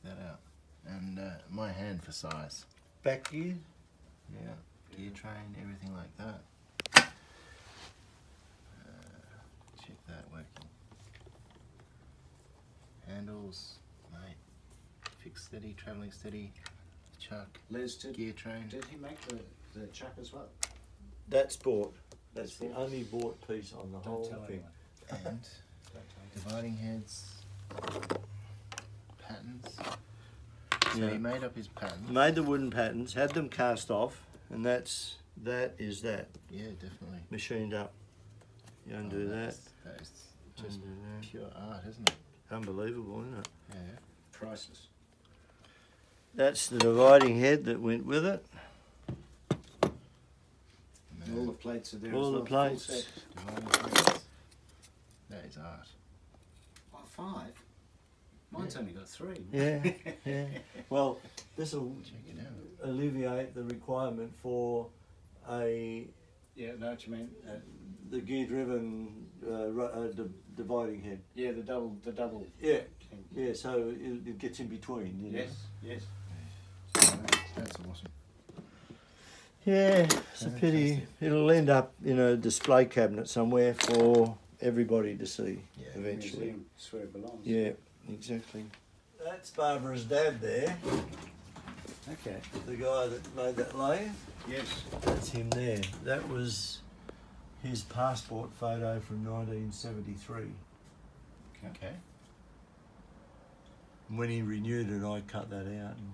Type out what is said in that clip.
that out. And my hand for size. Back gear? Yeah. Gear train, everything like that. Check that working. Handles, mate. Fixed steady, travelling steady. Chuck. Les, Gear train. did he make the chuck as well? That's bought. That's the only bought piece on the whole Don't tell thing. anyone. And dividing heads. Patterns. So Yeah. he made up his patterns. Made the wooden patterns, had them cast off, and that is that. Yeah, definitely. Machined up. You undo that. That is just Undo that. pure art, isn't it? Unbelievable, isn't it? Yeah. Priceless. That's the dividing head that went with it. All the plates are there All as the well. plates. Full set. Dividing heads. That is art. Oh, 5? Mine's only got 3. Yeah, yeah. Well, this will Check it out. alleviate the requirement for a Yeah, know what you mean. the gear-driven dividing head. Yeah, the double. Yeah, Thing. yeah. So it gets in between. You know? Yes, yes. That's awesome. Yeah, it's a pity. Fantastic. It'll end up in a display cabinet somewhere for everybody to see Yeah, eventually. Museum, it's where it belongs. Yeah, exactly. That's Barbara's dad there, Okay. the guy that made that lathe. Yes. That's him there. That was his passport photo from 1973. Okay. When he renewed it, I cut that out and